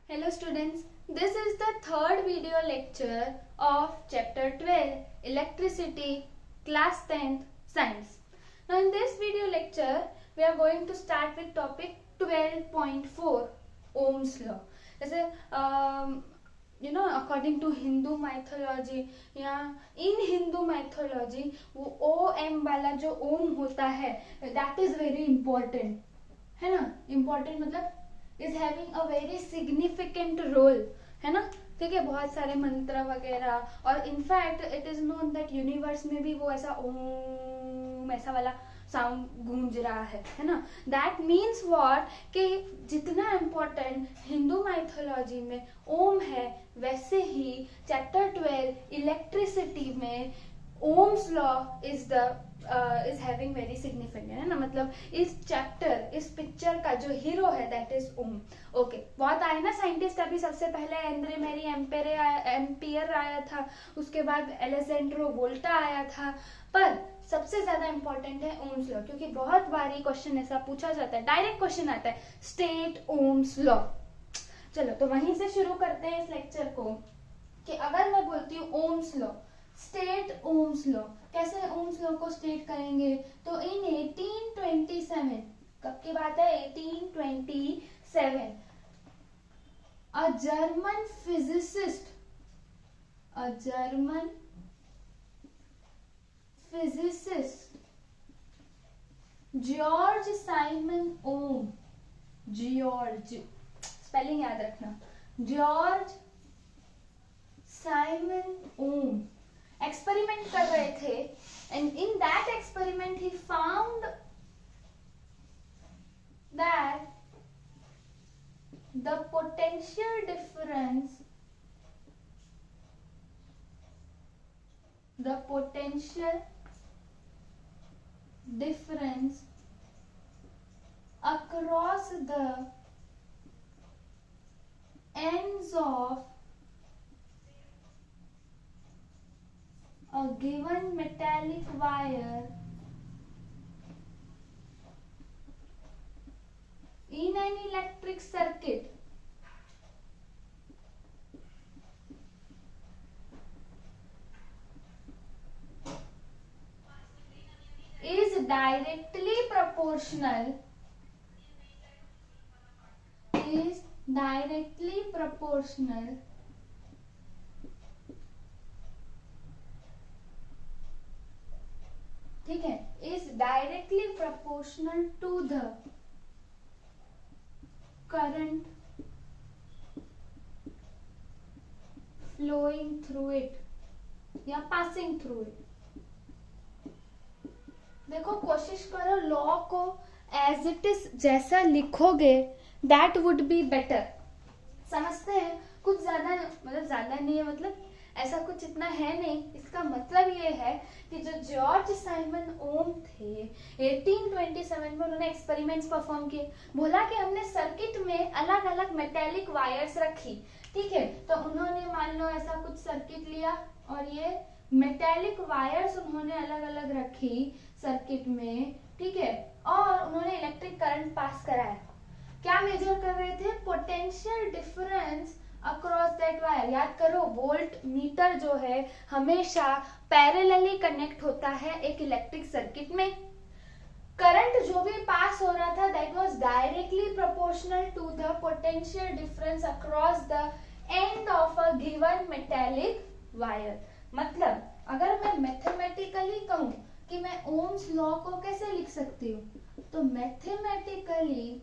Hello students, this is the third video lecture of chapter 12 Electricity, class 10th Science. Now in this video lecture we are going to start with topic 12.4 Ohm's law. जैसे according to Hindu mythology या in Hindu mythology वो OM वाला जो ओम होता है that is very important, है ना. important मतलब is having a very significant role, है ना. ठीक है, बहुत सारे मंत्र वगैरह, और in fact it is known that universe में भी वो ऐसा ओम ऐसा वाला साउंड गूंज रहा है ना. दैट मीन्स व्हाट कि जितना इम्पोर्टेंट हिंदू माइथोलॉजी में ओम है वैसे ही चैप्टर 12 इलेक्ट्रिसिटी में Ohm's law is having very significant, है ना. मतलब इस चैप्टर, इस पिक्चर का जो हीरो है दैट इज ओम. ओके, बहुत आए ना साइंटिस्ट. अभी सबसे पहले एंड्रे मेरी एम्पियर आया था, उसके बाद एलेजेंड्रो वोल्टा आया था, पर सबसे ज्यादा इंपॉर्टेंट है ओम्स लॉ, क्योंकि बहुत बार ये क्वेश्चन ऐसा पूछा जाता है, डायरेक्ट क्वेश्चन आता है स्टेट ओम्स लॉ. चलो तो वहीं से शुरू करते हैं इस लेक्चर को कि अगर मैं बोलती हूँ Ohm's law, state Ohm's law, कैसे ओम्स लॉ को स्टेट करेंगे. तो इन 1827, कब की बात है, 1827, a German physicist George Simon Ohm, George spelling याद रखना, जॉर्ज साइमन ओम एक्सपेरिमेंट कर रहे थे, and in that experiment he found that the potential difference across the ends of a given metallic wire in an electric circuit is directly proportional ठीक है, is directly proportional to the current flowing through it या passing through it. देखो, कोशिश करो law को as it is जैसा लिखोगे that would be better. समझते हैं, कुछ ज्यादा मतलब ज्यादा नहीं है, मतलब ऐसा कुछ इतना है नहीं. इसका मतलब ये है कि जो जॉर्ज साइमन ओम थे 1827 में उन्होंने एक्सपेरिमेंट्स परफॉर्म किए. बोला कि हमने सर्किट में अलग अलग मेटेलिक वायर्स रखी, ठीक है. तो उन्होंने मान लो ऐसा कुछ सर्किट लिया और ये मेटेलिक वायर्स उन्होंने अलग अलग रखी सर्किट में, ठीक है, और उन्होंने इलेक्ट्रिक करंट पास कराया. क्या मेजर कर रहे थे, potential difference across that wire. याद करो, वोल्ट मीटर जो है हमेशा पैरेलली कनेक्ट होता है एक इलेक्ट्रिक सर्किट में. करंट जो भी पास हो रहा था that was directly proportional to the potential difference across the end of a given metallic wire. मतलब अगर मैं मैथमेटिकली कहूं कि मैं ओम्स लॉ को कैसे लिख सकती हूँ, तो मैथमेटिकली,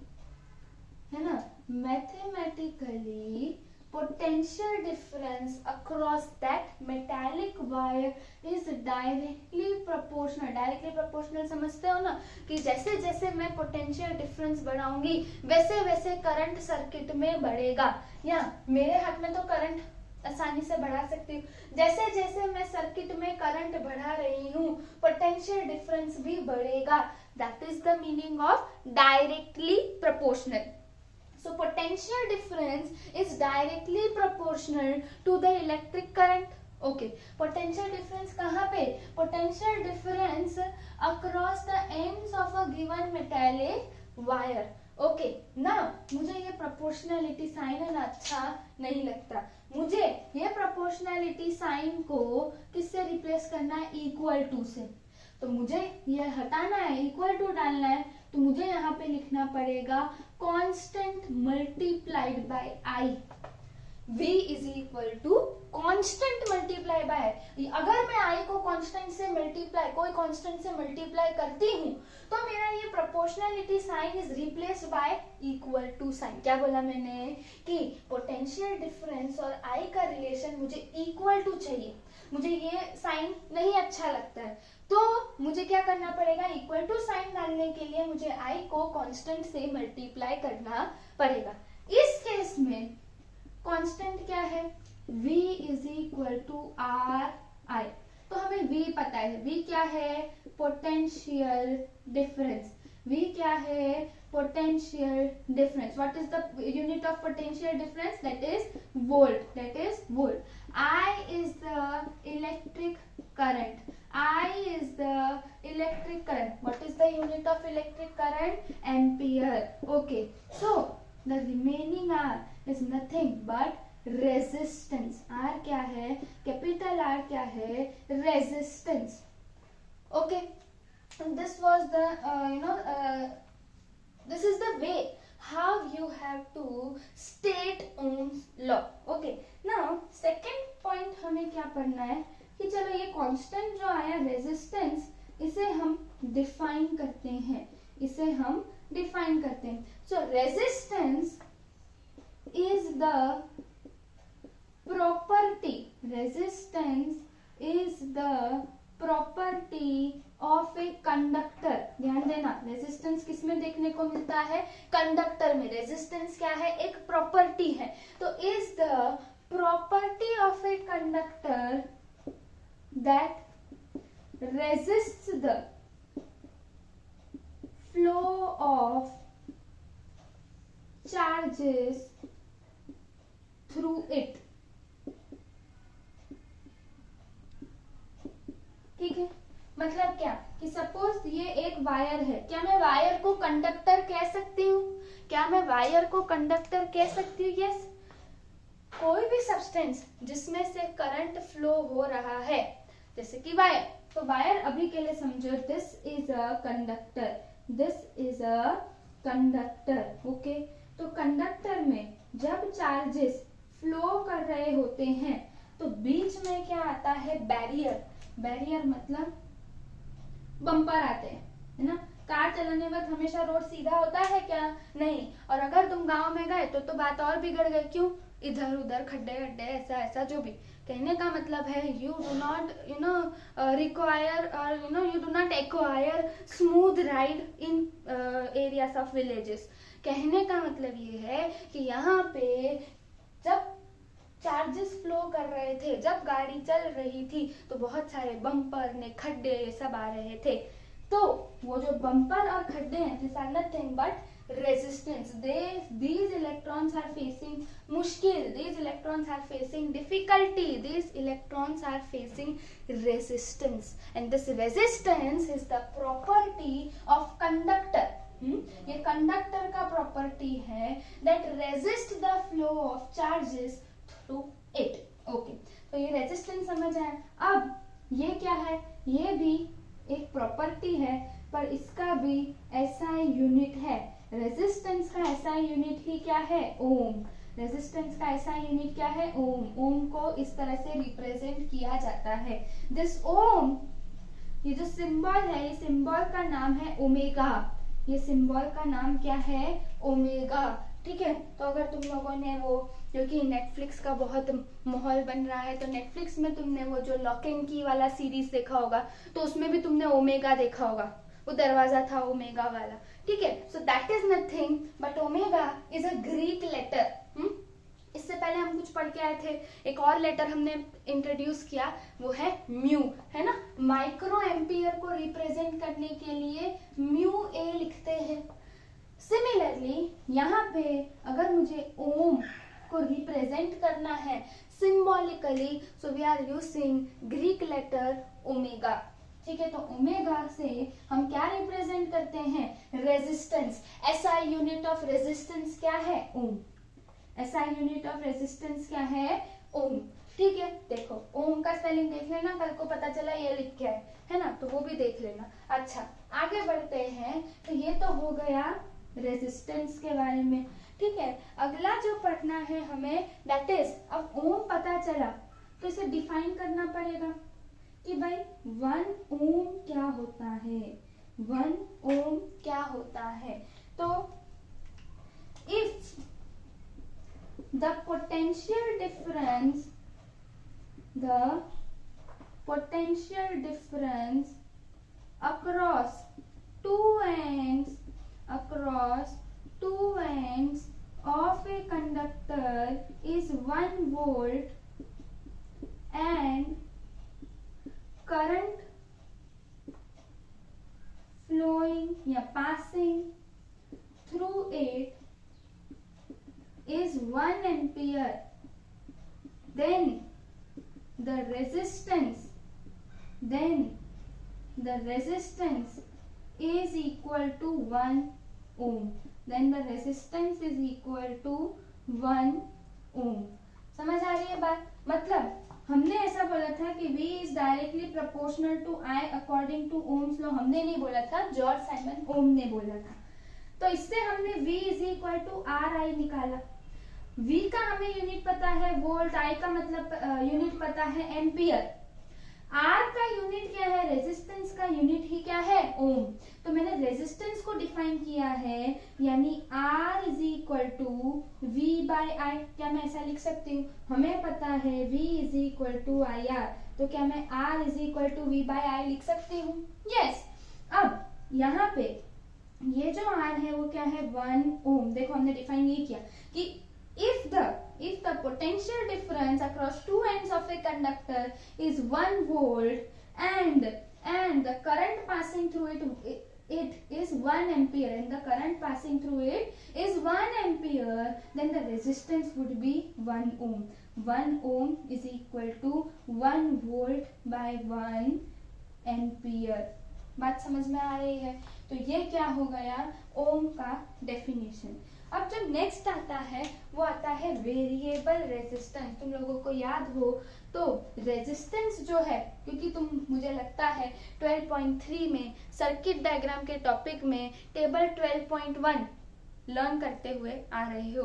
है ना, mathematically potential difference across that metallic wire is directly proportional. समझते हो ना कि जैसे जैसे मैं पोटेंशियल डिफरेंस बढ़ाऊंगी वैसे वैसे करंट सर्किट में बढ़ेगा. या मेरे हाथ में तो करंट आसानी से बढ़ा सकती हूँ, जैसे जैसे मैं सर्किट में करंट बढ़ा रही हूँ पोटेंशियल डिफरेंस भी बढ़ेगा. That is the meaning of directly proportional. So potential difference is directly proportional to the electric current. Okay, potential difference कहाँ पे, potential difference across the ends of a given metallic wire. Okay ना, मुझे ये proportionality sign है ना अच्छा नहीं लगता। मुझे ये प्रोपोर्शनैलिटी साइन को किससे रिप्लेस करना है, इक्वल टू से। तो मुझे ये हटाना है, इक्वल टू डालना है, तो मुझे यहाँ पे लिखना पड़ेगा constant multiplied by I. v is equal to constant multiply by, अगर मैं i को कांस्टेंट से मल्टीप्लाई, कोई कांस्टेंट से मल्टीप्लाई करती हूँ तो मेरा ये proportionality sign is replaced by equal to sign. क्या बोला मैंने कि पोटेंशियल डिफरेंस और i का रिलेशन मुझे इक्वल टू चाहिए, मुझे ये साइन नहीं अच्छा लगता है, तो मुझे क्या करना पड़ेगा, इक्वल टू साइन डालने के लिए मुझे i को कांस्टेंट से मल्टीप्लाई करना पड़ेगा। इस केस में कांस्टेंट क्या है, v is equal to R I. तो हमें v पता है, v क्या है, पोटेंशियल डिफरेंस। v क्या है, potential difference. What is the unit of potential difference, that is volt, that is volt. I is the electric current, I is the electric current. What is the unit of electric current? Ampere. Okay. So the remaining R is nothing but resistance. R क्या है, capital R क्या है, resistance. Okay. And this was the this is the way how you have to state Ohm's law. Okay. Now second point हमें क्या पढ़ना है कि चलो ये कांस्टेंट जो आया रेजिस्टेंस, इसे हम डिफाइन करते हैं, इसे हम डिफाइन करते हैं। सो resistance is the property, resistance is the property of a conductor. ध्यान देना, रेजिस्टेंस किस में देखने को मिलता है, कंडक्टर में। रेजिस्टेंस क्या है, एक प्रॉपर्टी है। तो is the property of a conductor that resists the flow of charges through it. ठीक है, मतलब क्या कि सपोज ये एक वायर है, क्या मैं वायर को कंडक्टर कह सकती हूँ, क्या मैं वायर को कंडक्टर कह सकती हूँ, यस। कोई भी सब्सटेंस जिसमें से करंट फ्लो हो रहा है, जैसे कि वायर, तो वायर अभी के लिए समझो this is a conductor, this is a conductor. Okay, तो कंडक्टर में जब चार्जेस फ्लो कर रहे होते हैं तो बीच में क्या आता है, बैरियर। बैरियर मतलब बम्पर आते हैं, है ना। कार चलाने वक्त हमेशा रोड सीधा होता है क्या, नहीं। और अगर तुम गांव में गए तो बात और बिगड़ गई, क्यों, इधर उधर खड्डे खड्डे ऐसा ऐसा जो भी। कहने का मतलब है यू डू नॉट रिक्वायर और you do not acquire smooth ride in areas of villages. कहने का मतलब ये है कि यहाँ पे जब चार्जेस फ्लो कर रहे थे, जब गाड़ी चल रही थी, तो बहुत सारे बम्पर ने खड्डे ये सब आ रहे थे। तो वो जो बम्पर और खड्डे हैं, this are nothing but resistance. These electrons are facing मुश्किल, these electrons are facing difficulty, these electrons are facing resistance, and this resistance is the property of conductor. ये कंडक्टर का प्रॉपर्टी है that resist the flow of charges through it. Okay, तो ये resistance समझ आया। अब ये क्या है, ये भी एक प्रॉपर्टी है, पर इसका भी SI यूनिट है। रेजिस्टेंस का SI यूनिट ही क्या है, ओम। रेजिस्टेंस का SI यूनिट क्या है, ओम। ओम को इस तरह से रिप्रेजेंट किया जाता है। दिस ओम, ये जो सिंबल है, ये सिंबल का नाम है ओमेगा। ये सिंबल का नाम क्या है, ओमेगा। ठीक है, तो अगर तुम लोगों ने वो, क्योंकि नेटफ्लिक्स का बहुत माहौल बन रहा है, तो नेटफ्लिक्स में तुमने वो जो लॉक एंड की वाला सीरीज देखा होगा, तो उसमें भी तुमने ओमेगा देखा होगा, वो दरवाजा था ओमेगा वाला। ठीक है, so that is nothing but omega is a Greek letter. इससे पहले हम कुछ पढ़ के आए थे, एक और लेटर हमने इंट्रोड्यूस किया, वो है म्यू, है ना। माइक्रो एम्पियर को रिप्रेजेंट करने के लिए म्यू ए लिखते हैं। सिमिलरली यहाँ पे अगर मुझे ओम को रिप्रेजेंट करना है symbolically, so we are using Greek letter omega. ठीक है, तो ओमेगा से हम क्या रिप्रेजेंट करते हैं, resistance. SI unit of resistance क्या है, ओम। एसआई यूनिट ऑफ रेजिस्टेंस क्या है, ओम। ठीक है, देखो ओम का स्पेलिंग देख लेना, कल को पता चला ये लिख के है ना, तो वो भी देख लेना। अच्छा आगे बढ़ते हैं, तो ये तो हो गया रेजिस्टेंस के बारे में। ठीक है, अगला जो पढ़ना है हमें दैट इज, अब ओम पता चला तो इसे डिफाइन करना पड़ेगा कि भाई 1 ओम क्या होता है, 1 ओम क्या होता है। तो if the potential difference across two ends of a conductor is 1 volt and current flowing या passing through it is 1 ampere, then the resistance is equal to 1 ohm. Then the resistance is equal to 1 ohm. समझ आ रही है बात? मतलब हमने ऐसा बोला था कि V is directly proportional to I according to Ohm's law, हमने नहीं बोला था, जॉर्ज साइमन ओम ने बोला था। तो इससे हमने V is equal to R I निकाला। V का हमें यूनिट पता है वोल्ट, I का मतलब यूनिट पता है एम्पियर, R का यूनिट क्या है, रेजिस्टेंस का यूनिट ही क्या है, ओम। तो मैंने रेजिस्टेंस को डिफाइन किया है, यानी R is equal to V by I। क्या मैं ऐसा लिख सकती हूँ, हमें पता है V is equal to I R, तो क्या मैं R is equal to V by I लिख सकती हूँ, यस। अब यहाँ पे ये जो R है वो क्या है, 1 ओम। देखो हमने डिफाइन ये किया कि if the potential difference across two ends of a conductor is 1 volt and the current passing through it is 1 ampere, and the current passing through it is 1 ampere, then the resistance would be 1 ohm. 1 ohm is equal to 1 volt by 1 ampere. बात समझ में आ रही है? तो ये क्या हो गया, ओम का डेफिनेशन। अब जो नेक्स्ट आता है वो आता है वेरिएबल रेजिस्टेंस। तुम लोगों को याद हो तो रेजिस्टेंस जो है, क्योंकि तुम मुझे लगता है 12.3 में सर्किट डायग्राम के टॉपिक में टेबल 12.1 लर्न करते हुए आ रहे हो,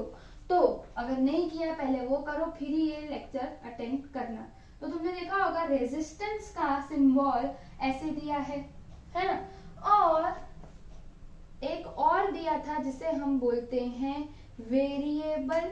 तो अगर नहीं किया पहले वो करो, फिर ही ये लेक्चर अटेंड करना। तो तुमने देखा होगा रेजिस्टेंस का सिंबल ऐसे दिया है ना, और एक और दिया था जिसे हम बोलते हैं वेरिएबल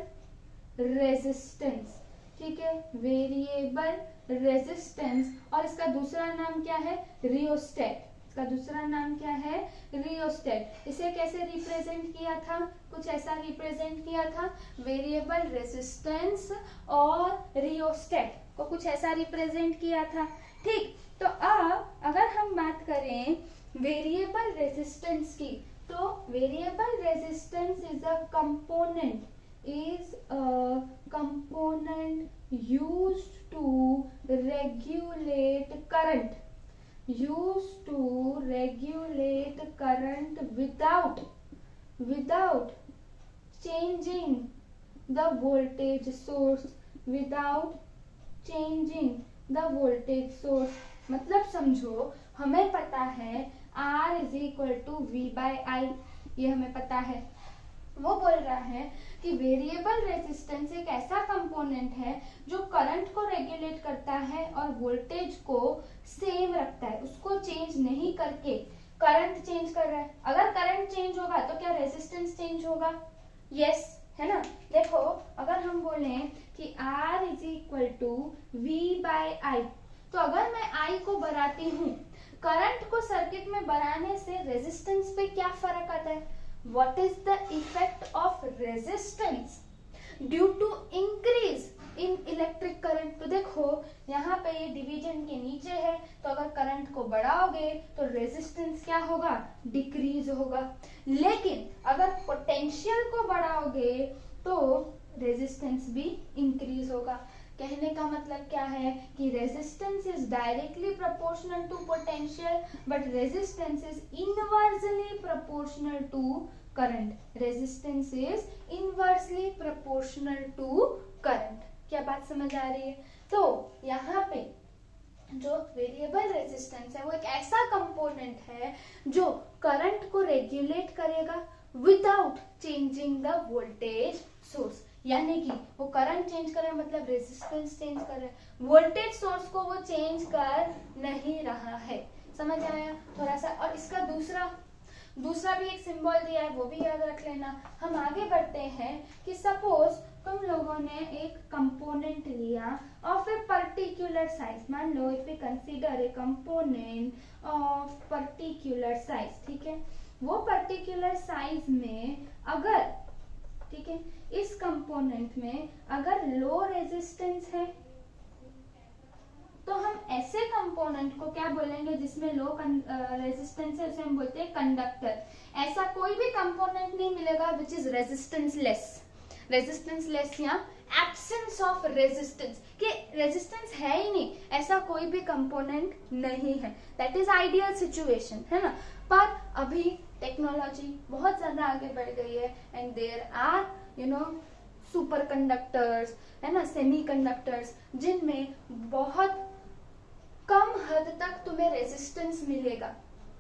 रेजिस्टेंस। ठीक है, वेरिएबल रेजिस्टेंस, और इसका दूसरा नाम क्या है, रियोस्टेट। इसका दूसरा नाम क्या है, रियोस्टेट। इसे कैसे रिप्रेजेंट किया था, कुछ ऐसा रिप्रेजेंट किया था, वेरिएबल रेजिस्टेंस और रियोस्टेट को कुछ ऐसा रिप्रेजेंट किया था। ठीक, तो अब अगर हम बात करें वेरिएबल रेजिस्टेंस की, तो variable resistance is a component used to regulate current without changing the voltage source, मतलब समझो, हमें पता है R is equal to V by I, ये हमें पता है। वो बोल रहा है कि वेरिएबल रेजिस्टेंस एक ऐसा कंपोनेंट है जो करंट को रेगुलेट करता है और वोल्टेज को सेम रखता है, उसको चेंज नहीं करके करंट चेंज कर रहा है। अगर करंट चेंज होगा तो क्या रेजिस्टेंस चेंज होगा, यस, है ना। देखो अगर हम बोले कि R is equal to V by I, तो अगर मैं I को बढ़ाती हूँ, करंट को सर्किट में बढ़ाने से रेजिस्टेंस पे क्या फर्क आता है, what is the effect of resistance due to increase in electric current. तो देखो यहाँ पे ये डिवीजन के नीचे है, तो अगर करंट को बढ़ाओगे तो रेजिस्टेंस क्या होगा, डिक्रीज होगा। लेकिन अगर पोटेंशियल को बढ़ाओगे तो रेजिस्टेंस भी इंक्रीज होगा। कहने का मतलब क्या है कि resistance is directly proportional to potential but resistance is inversely proportional to current. Resistance is inversely proportional to current. क्या बात समझ आ रही है? तो यहाँ पे जो वेरिएबल रेजिस्टेंस है वो एक ऐसा कंपोनेंट है जो करंट को रेगुलेट करेगा without changing the voltage source. यानी कि वो करंट चेंज कर रहा है मतलब रेजिस्टेंस चेंज कर रहा है, वोल्टेज सोर्स को वो चेंज कर नहीं रहा है। समझ आया थोड़ा सा? और इसका दूसरा भी एक सिंबल दिया है, वो भी याद रख लेना। हम आगे बढ़ते हैं कि सपोज तुम लोगों ने एक कंपोनेंट लिया ऑफ ए पर्टिकुलर साइज। मान लो if we consider a component of particular size, ठीक है। वो पर्टिकुलर साइज में अगर, ठीक है, इस कंपोनेंट में अगर लो रेजिस्टेंस है तो हम ऐसे कंपोनेंट को क्या बोलेंगे जिसमें लो रेजिस्टेंस है, उसे हम बोलते हैं कंडक्टर। ऐसा कोई भी कंपोनेंट नहीं मिलेगा विच इज रेजिस्टेंस लेस या एब्सेंस ऑफ रेजिस्टेंस, कि रेजिस्टेंस है ही नहीं, ऐसा कोई भी कंपोनेंट नहीं है। दैट इज आइडियल सिचुएशन, है ना। पर अभी टेक्नोलॉजी बहुत ज्यादा आगे बढ़ गई है and there are superconductors, है ना, सेमी कंडक्टर्स, जिनमें बहुत कम हद तक तुम्हें रेजिस्टेंस मिलेगा।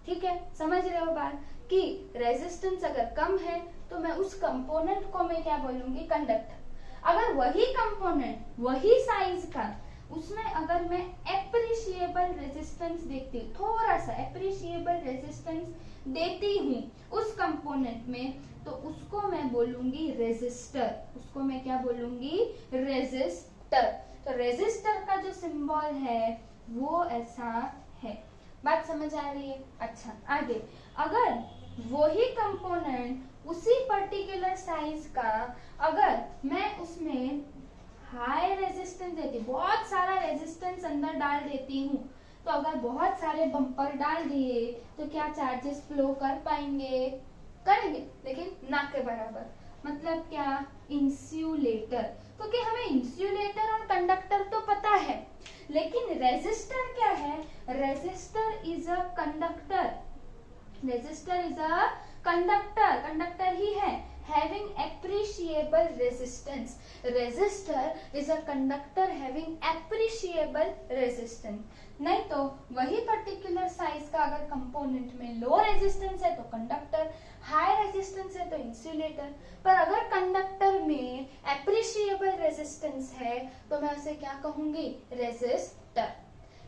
ठीक है, समझ रहे हो बात कि रेजिस्टेंस अगर कम है तो मैं उस कंपोनेंट को मैं क्या बोलूंगी, कंडक्टर। अगर वही कंपोनेंट वही साइज का, उसमें अगर मैं एप्रिशिएबल रेजिस्टेंस देखती हूँ, थोड़ा सा एप्रिशिएबल रेजिस्टेंस देती हूँ उस कंपोनेंट में, तो उसको मैं बोलूंगी रेजिस्टर। उसको मैं क्या बोलूंगी, रेजिस्टर। तो रेजिस्टर का जो सिंबल है वो ऐसा है। बात समझ आ रही है? अच्छा, आगे अगर वही कंपोनेंट उसी पर्टिकुलर साइज का, अगर मैं उसमें हाई रेजिस्टेंस देती, बहुत सारा रेजिस्टेंस अंदर डाल देती हूँ, तो अगर बहुत सारे बम्पर डाल दिए तो क्या चार्जेस फ्लो कर पाएंगे? करेंगे, लेकिन ना के बराबर। मतलब क्या, इंसुलेटर। क्योंकि हमें इंसुलेटर और कंडक्टर तो पता है, लेकिन रेजिस्टर क्या है? Resistor is a conductor. Resistor is a conductor, conductor ही है, having appreciable resistance. Resistor is a conductor having appreciable resistance. नहीं तो वही पर्टिकुलर साइज का अगर कंपोनेंट में लो रेजिस्टेंस है तो कंडक्टर, हाई रेजिस्टेंस है तो इंसुलेटर। पर अगर कंडक्टर में एप्रिशिएबल रेजिस्टेंस है तो मैं उसे क्या कहूंगी, रेजिस्टर।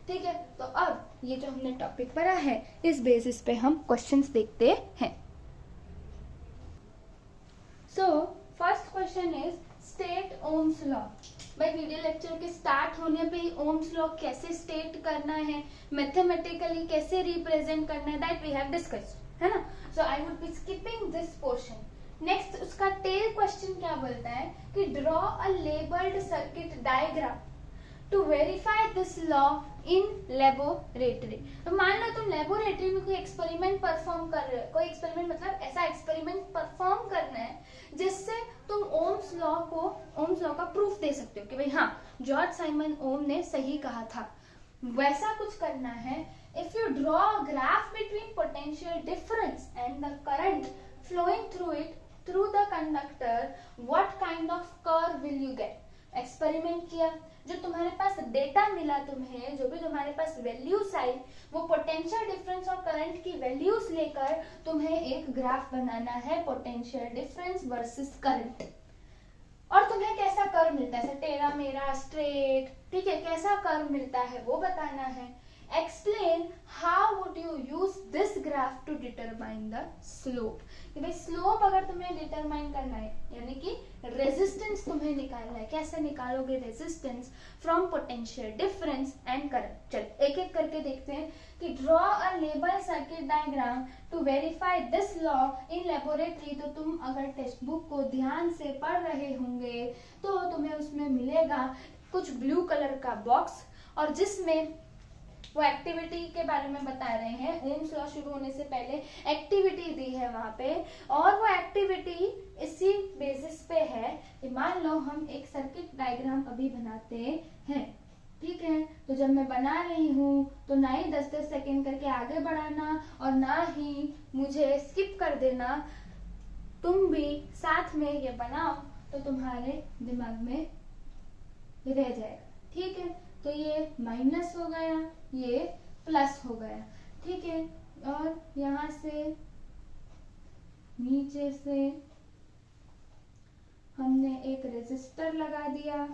ठीक है, तो अब ये जो हमने टॉपिक पढ़ा है इस बेसिस पे हम क्वेश्चंस देखते हैं। So, first question is state Ohm's law. भाई वीडियो लेक्चर के स्टार्ट होने पे ही Ohm's law कैसे स्टेट करना है, मैथमेटिकली कैसे रिप्रेजेंट करना है, दैट वी हैव डिस्कस्ड, है ना। So I would be skipping this portion. Next उसका टेल क्वेश्चन क्या बोलता है कि draw a labelled circuit diagram to verify this law in laboratory. तो मान लो तुम लेबोरेटरी में कोई एक्सपेरिमेंट परफॉर्म कर रहे हो, कोई एक्सपेरिमेंट मतलब ऐसा एक्सपेरिमेंट परफॉर्म करना है जिससे तुम ओम्स लॉ का प्रूफ दे सकते हो कि भाई हाँ, जॉर्ज साइमन ओम ने सही कहा था। वैसा कुछ करना है। If you draw graph between potential difference and the current flowing through it through the conductor, what kind of curve will you get. Experiment किया, जो तुम्हारे पास डेटा मिला, तुम्हें जो भी तुम्हारे पास वैल्यूज आई, वो पोटेंशियल डिफरेंस और करंट की वैल्यूज लेकर तुम्हें एक ग्राफ बनाना है, पोटेंशियल डिफरेंस वर्सेस करंट। और तुम्हें कैसा कर्व मिलता है, टेढ़ा मेढ़ा, स्ट्रेट, ठीक है, कैसा कर्व मिलता है वो बताना है। Explain how would you use this graph to determine the slope. कि भाई स्लोप अगर तुम्हें डिटरमाइन करना है, यानी कि रेजिस्टेंस तुम्हें निकालना है, कैसे निकालोगे resistance from potential difference and current. चलो एक एक करके देखते हैं कि draw a label circuit diagram to verify this law in laboratory. तो तुम अगर टेक्स्ट बुक को ध्यान से पढ़ रहे होंगे तो तुम्हें उसमें मिलेगा कुछ ब्लू कलर का बॉक्स, और जिसमें वो एक्टिविटी के बारे में बता रहे हैं। ओम्स लॉ शुरू होने से पहले एक्टिविटी दी है वहां पे, और वो एक्टिविटी इसी बेसिस पे है कि मान लो हम एक सर्किट डायग्राम अभी बनाते हैं, ठीक है। तो जब मैं बना रही हूँ तो ना ही 10-10 सेकेंड करके आगे बढ़ाना और ना ही मुझे स्किप कर देना। तुम भी साथ में ये बनाओ तो तुम्हारे दिमाग में रह जाएगा, ठीक है। तो ये माइनस हो गया, ये प्लस हो गया, ठीक है। और यहाँ से नीचे से हमने एक रेजिस्टर लगा दिया।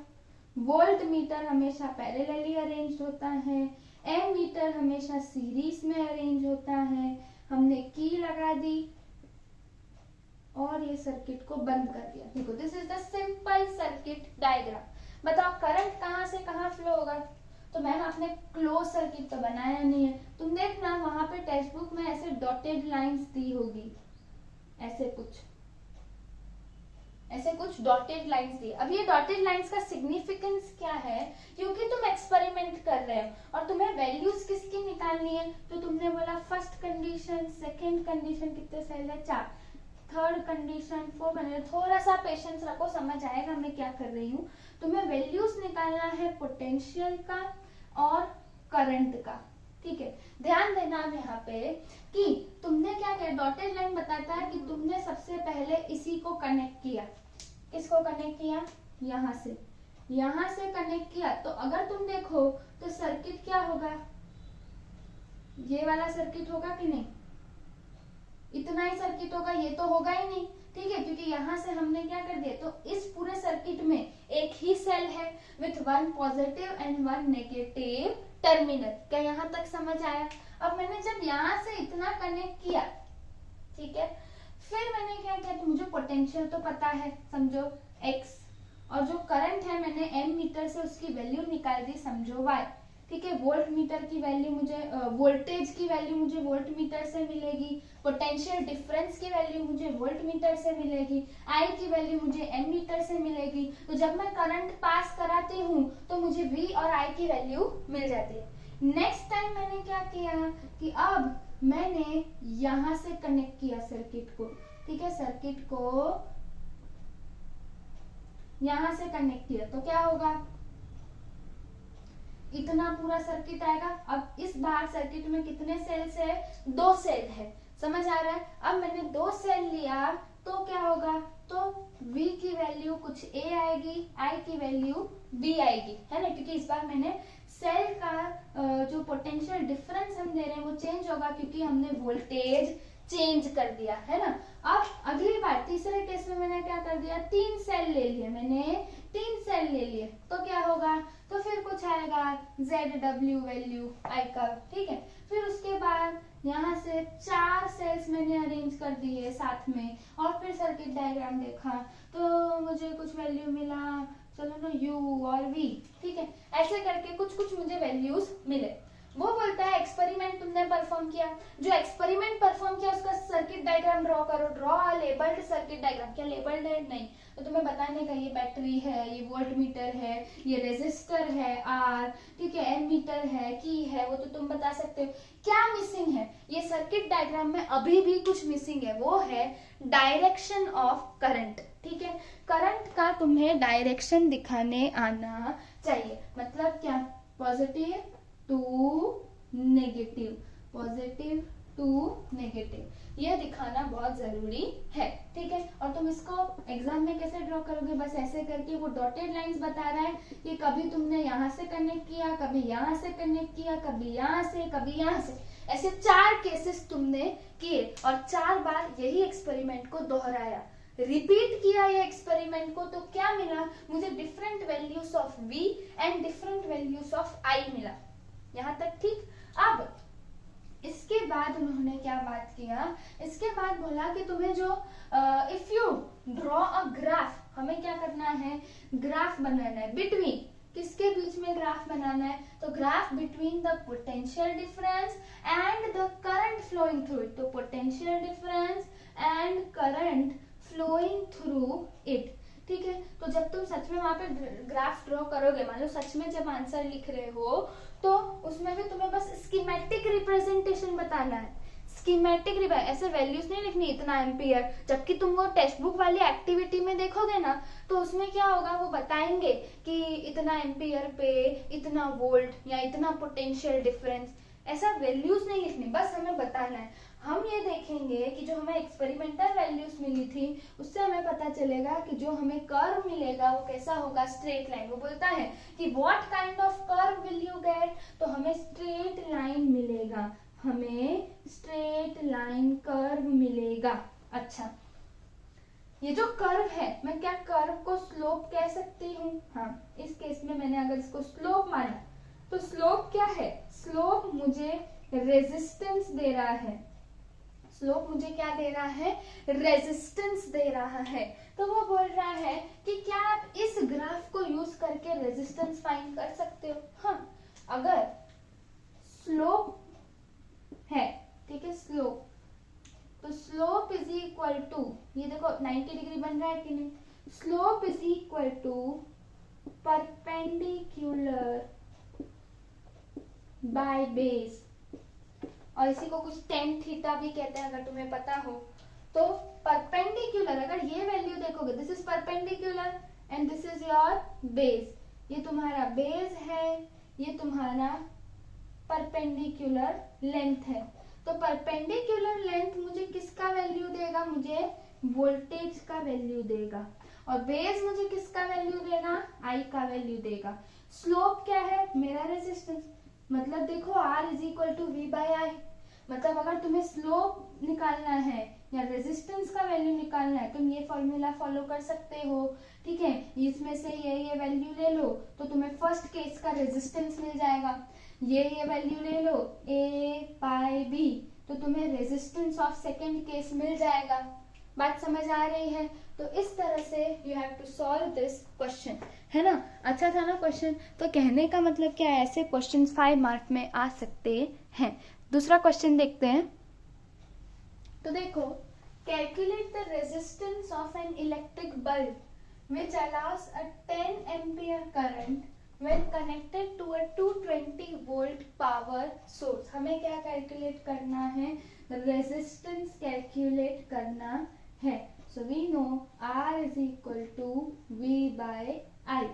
वोल्ट मीटर हमेशा पैरेलली अरेंज्ड होता है, एम मीटर हमेशा सीरीज में अरेंज होता है। हमने की लगा दी और ये सर्किट को बंद कर दिया। देखो, this is the simple circuit diagram. बताओ करंट कहाँ से कहाँ फ्लो होगा? तो मैम आपने क्लोज सर्किट तो बनाया नहीं है। तुम देखना वहां पे टेक्स्ट बुक में ऐसे डॉटेड लाइंस दी होगी, ऐसे कुछ डॉटेड लाइंस दी। अब ये डॉटेड लाइंस का सिग्निफिकेंस क्या है? क्योंकि तुम एक्सपेरिमेंट कर रहे हो और तुम्हें वैल्यूज किसकी निकालनी है। तो तुमने बोला फर्स्ट कंडीशन, सेकंड कंडीशन, कितने सेल है? 4, थर्ड कंडीशन, फोर्थ कंडीशन। थोड़ा सा पेशेंस रखो, समझ आएगा मैं क्या कर रही हूँ। तुम्हें वैल्यूज निकालना है पोटेंशियल का और करंट का, ठीक है। ध्यान देना अब यहाँ पे कि तुमने क्या किया, डॉटेड लाइन बताता है कि तुमने सबसे पहले इसी को कनेक्ट किया। किसको कनेक्ट किया? यहाँ से कनेक्ट किया। तो अगर तुम देखो तो सर्किट क्या होगा? ये वाला सर्किट होगा कि नहीं? इतना ही सर्किट होगा, ये तो होगा ही नहीं, ठीक है, क्योंकि यहाँ से हमने क्या कर दिया। तो इस पूरे सर्किट में एक ही सेल है with 1 positive and 1 negative terminal. क्या यहाँ तक समझ आया? अब मैंने जब यहाँ से इतना कनेक्ट किया, ठीक है, फिर मैंने क्या किया, तो मुझे पोटेंशियल तो पता है, समझो x, और जो करंट है मैंने एम मीटर से उसकी वैल्यू निकाल दी, समझो y, ठीक है। वोल्ट मीटर की वैल्यू मुझे वोल्टेज की वैल्यू मुझे वोल्ट मीटर से मिलेगी, पोटेंशियल डिफरेंस की वैल्यू मुझे वोल्ट मीटर से मिलेगी, आई की वैल्यू मुझे एम मीटर से मिलेगी। तो जब मैं करंट पास कराती हूँ तो मुझे वी और आई की वैल्यू मिल जाती है। नेक्स्ट टाइम मैंने क्या किया कि अब मैंने यहां से कनेक्ट किया सर्किट को, ठीक है, सर्किट को यहां से कनेक्ट किया। तो क्या होगा, इतना पूरा सर्किट आएगा। अब इस बाहर सर्किट में कितने सेल्स है? 2 सेल है, समझ आ रहा है? अब मैंने 2 सेल लिया तो क्या होगा, तो V की वैल्यू कुछ A आएगी, I की वैल्यू B आएगी, है ना, क्योंकि इस बार मैंने सेल का जो पोटेंशियल डिफरेंस हम दे रहे हैं वो चेंज होगा क्योंकि हमने वोल्टेज चेंज कर दिया, है ना। अब अगली बार तीसरे केस में मैंने क्या कर दिया, 3 सेल ले लिए, मैंने 3 सेल ले लिए। तो क्या होगा, तो फिर कुछ आएगा ZW वैल्यू I का, ठीक है। फिर उसके बाद यहाँ से 4 सेल्स मैंने अरेंज कर दिए साथ में, और फिर सर्किट डायग्राम देखा तो मुझे कुछ वैल्यू मिला, चलो ना U और V, ठीक है। ऐसे करके कुछ कुछ मुझे वैल्यूज मिले। वो बोलता है एक्सपेरिमेंट तुमने परफॉर्म किया, जो एक्सपेरिमेंट परफॉर्म किया उसका सर्किट डायग्राम ड्रॉ करो। Draw a labelled circuit diagram. क्या लेबल्ड है? नहीं। तो तुम्हें बताने का ये बैटरी है, ये वोल्ट मीटर है, ये रेजिस्टर है R, ठीक है, एम मीटर है, की है, वो तो तुम बता सकते हो। क्या मिसिंग है ये सर्किट डायग्राम में? अभी भी कुछ मिसिंग है, वो है डायरेक्शन ऑफ करंट, ठीक है। करंट का तुम्हें डायरेक्शन दिखाने आना चाहिए। मतलब क्या, positive to negative, positive to negative, ये दिखाना बहुत जरूरी है, ठीक है। और तुम इसको एग्जाम में कैसे ड्रॉ करोगे, बस ऐसे करके। वो डॉटेड लाइंस बता रहा है कि कभी तुमने यहाँ से कनेक्ट किया, कभी यहाँ से कनेक्ट किया, कभी यहाँ से, कभी यहाँ से, ऐसे 4 केसेस तुमने किए और 4 बार यही एक्सपेरिमेंट को दोहराया, रिपीट किया ये एक्सपेरिमेंट को। तो क्या मिला मुझे, different values of V and different values of I मिला। यहाँ तक ठीक। अब इसके बाद उन्होंने क्या बात किया, इसके बाद बोला कि तुम्हें जो if you draw a graph, हमें क्या करना है, ग्राफ बनाना है। बिटवीन, किसके बीच में ग्राफ बनाना है, तो graph between the potential difference and the current flowing through it. तो potential difference and current flowing through it, ठीक है। तो जब तुम सच में वहां पे ग्राफ ड्रॉ करोगे, मान लो सच में जब आंसर लिख रहे हो, तो उसमें भी तुम्हें बस स्कीमेटिक रिप्रेजेंटेशन बताना है, स्कीमेटिक ऐसे वैल्यूज नहीं लिखनी इतना एम्पियर। जबकि तुम वो टेक्स्ट बुक वाली एक्टिविटी में देखोगे ना, तो उसमें क्या होगा, वो बताएंगे कि इतना एम्पियर पे इतना वोल्ट या इतना पोटेंशियल डिफरेंस, ऐसा वैल्यूज नहीं लिखनी, बस हमें बताना है। हम ये देखेंगे कि जो हमें एक्सपेरिमेंटल वैल्यूज मिली थी, उससे हमें पता चलेगा कि जो हमें कर्व मिलेगा वो कैसा होगा, स्ट्रेट लाइन। वो बोलता है कि what kind of curve will you gate, तो हमें स्ट्रेट लाइन मिलेगा, हमें स्ट्रेट लाइन कर्व मिलेगा। अच्छा, ये जो कर्व है, मैं क्या कर्व को स्लोप कह सकती हूँ? हाँ, इस केस में मैंने अगर इसको स्लोप माना, तो स्लोप क्या है? स्लोप मुझे रेजिस्टेंस दे रहा है, स्लोप मुझे क्या दे रहा है? रेजिस्टेंस दे रहा है। तो वो बोल रहा है कि क्या आप इस ग्राफ को यूज करके रेजिस्टेंस फाइंड कर सकते हो? हाँ, अगर स्लोप है, ठीक है, स्लोप, तो स्लोप इज इक्वल टू, ये देखो 90 डिग्री बन रहा है कि नहीं, slope is equal to perpendicular by base, और इसी को कुछ टेन थीटा भी कहते हैं, अगर तुम्हें पता हो तो। परपेंडिकुलर, अगर ये वैल्यू देखोगे, this is perpendicular and this is your base, ये तुम्हारा बेस है, ये तुम्हारा परपेंडिकुलर लेंथ है। तो परपेंडिकुलर लेंथ मुझे किसका वैल्यू देगा? मुझे वोल्टेज का वैल्यू देगा। और बेस मुझे किसका वैल्यू देगा? आई का वैल्यू देगा। स्लोप क्या है? मेरा रेजिस्टेंस। मतलब देखो R is equal to V by I, मतलब अगर तुम्हें स्लोप निकालना है या रेजिस्टेंस का वैल्यू निकालना है, तुम ये फॉर्मूला फॉलो कर सकते हो, ठीक है। इसमें से ये वैल्यू ले लो तो तुम्हें फर्स्ट केस का रेजिस्टेंस मिल जाएगा, ये वैल्यू ले लो A बाई B, तो तुम्हें रेजिस्टेंस ऑफ सेकेंड केस मिल जाएगा। बात समझ आ रही है? तो इस तरह से you have to solve this question, है ना? अच्छा था ना क्वेश्चन? तो कहने का मतलब क्या है, ऐसे क्वेश्चन 5 मार्क में आ सकते हैं। दूसरा क्वेश्चन देखते हैं। तो देखो, calculate the resistance of an electric bulb which allows a 10 ampere current when connected to a 220 volt power source। हमें क्या कैलकुलेट करना है? रेजिस्टेंस कैलकुलेट करना है। So we know R is equal to V by I।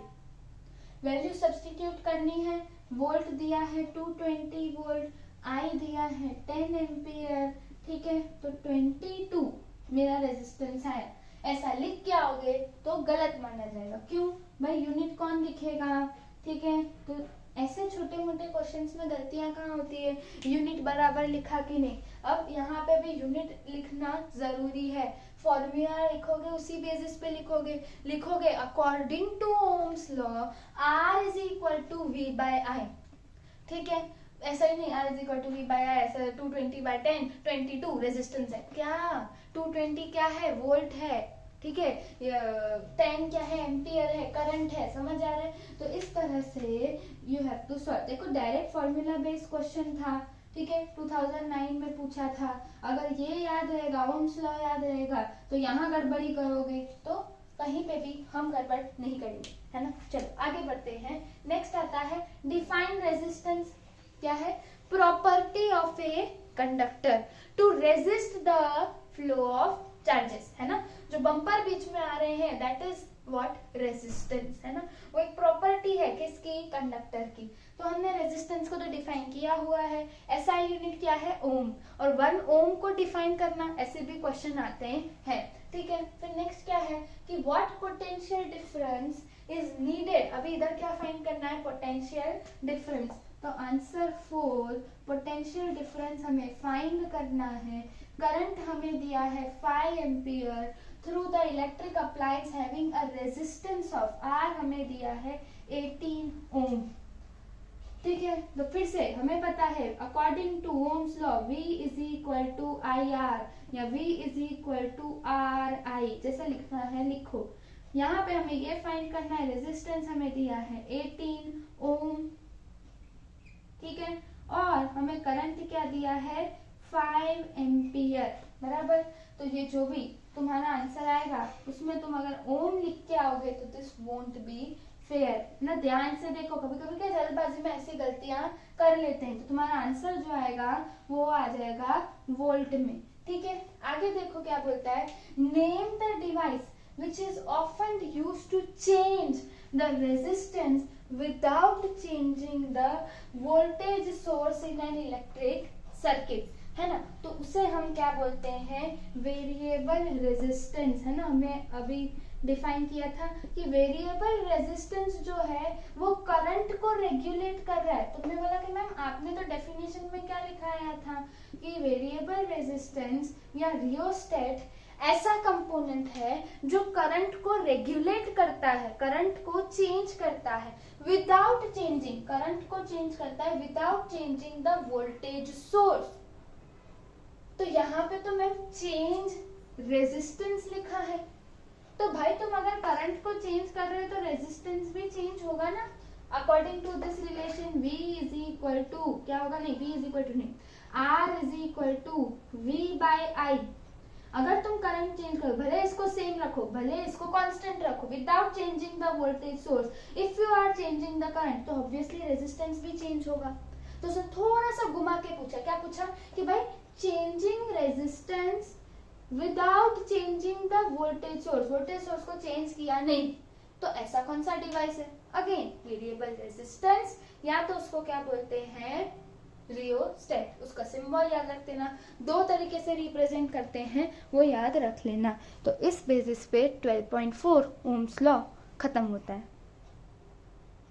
Value substitute करनी है, volt दिया है 220 वोल्ट, I दिया है 10 एम्पियर, ठीक है। तो 22 मेरा रेजिस्टेंस है। ऐसा लिख के आओगे तो गलत माना जाएगा। क्यों भाई? यूनिट कौन लिखेगा, ठीक है। तो ऐसे छोटे मोटे क्वेश्चंस में गलतियां कहाँ होती है? यूनिट बराबर लिखा कि नहीं। अब यहाँ पे भी यूनिट लिखना जरूरी है। फॉर्मूला लिखोगे उसी बेसिस पे लिखोगे according to Ohm's law R is equal to V by I, ठीक है। ऐसा ही नहीं R is equal to V by I, ऐसा 220 बाय 10, 22 रेजिस्टेंस है। क्या 220 क्या है? वोल्ट है, ठीक है। 10 क्या है? एम्पियर है, करंट है। समझ आ रहा है? तो इस तरह से यू हैव टू सॉल्व। देखो, डायरेक्ट फॉर्मूला बेस्ड क्वेश्चन था, ठीक है, 2009 में पूछा था। अगर ये याद रहेगा, ओम्स लॉ याद रहेगा, तो यहाँ गड़बड़ी करोगे तो कहीं पे भी हम गड़बड़ नहीं करेंगे, है ना। चलो आगे बढ़ते हैं। नेक्स्ट आता है डिफाइन रेजिस्टेंस। क्या है? Property of a conductor to resist the flow of charges, है ना। जो बम्पर बीच में आ रहे हैं, दैट इज व्हाट? रेजिस्टेंस, है ना। वो एक प्रॉपर्टी है किसकी? कंडक्टर की। तो हमने रेजिस्टेंस को तो डिफाइन किया हुआ है। एसआई यूनिट क्या है? ओम। और 1 ओम को डिफाइन करना, ऐसे भी क्वेश्चन आते हैं, ठीक है। फिर नेक्स्ट क्या है कि what potential difference is needed. अभी इधर क्या फाइंड करना है? Potential difference. तो आंसर 4 पोटेंशियल डिफरेंस हमें फाइंड करना है। करंट हमें दिया है 5 ampere through the electric appliance having a resistance of R हमें दिया है 18 ओम, ठीक है। तो फिर से हमें पता है according to Ohm's law V is equal to IR या V is equal to RI, जैसा लिखना है लिखो। यहाँ पे हमें ये फाइंड करना है, रेजिस्टेंस हमें दिया है 18 ओम, ठीक है। और हमें करंट क्या दिया है? 5 एम्पियर, बराबर। तो ये जो भी तुम्हारा आंसर आएगा उसमें तुम अगर ओम लिख के आओगे तो दिस वोंट बी फेयर ना। ध्यान से देखो, कभी कभी क्या जल्दबाजी में ऐसी गलतियां कर लेते हैं, तो तुम्हारा आंसर जो आएगा वो आ जाएगा वोल्ट में। ठीक है, आगे देखो क्या बोलता है, name the device which is often used to change the resistance without changing the voltage source in an electric circuit, है ना। तो उसे हम क्या बोलते हैं, वेरिएबल रेजिस्टेंस, है ना। हमने अभी डिफाइन किया था कि वेरिएबल रेजिस्टेंस जो है वो करंट को रेगुलेट कर रहा है। तुमने बोला कि मैम आपने तो डेफिनेशन में क्या लिखाया था कि वेरिएबल रेजिस्टेंस या रियोस्टेट ऐसा कंपोनेंट है जो करंट को रेगुलेट करता है, करंट को चेंज करता है विदाउट चेंजिंग, करंट को चेंज करता है without changing the voltage source. तो यहाँ पे तो मैम चेंज रेजिस्टेंस लिखा है, तो भाई तुम अगर करंट को चेंज कर रहे हो तो रेजिस्टेंस भी चेंज होगा ना। According to this relation V is equal to क्या होगा, नहीं V इज इक्वल टू नहीं, R is equal to V by I। अगर तुम करंट चेंज करो, भले इसको सेम रखो, भले इसको कांस्टेंट रखो, without changing the voltage source, if you are changing the current तो ऑब्वियसली रेजिस्टेंस भी चेंज होगा। तो उसने थोड़ा सा घुमा के पूछा, क्या पूछा कि भाई changing resistance without changing the voltage source, voltage source को चेंज किया नहीं, तो ऐसा कौन सा डिवाइस है। अगेन वेरिएबल रेजिस्टेंस, या तो उसको क्या बोलते हैं रियोस्टेट, उसका सिंबल याद रख देना। दो तरीके से रिप्रेजेंट करते हैं वो याद रख लेना। तो इस बेसिस पे 12.4 ओम्स लॉ खत्म होता है।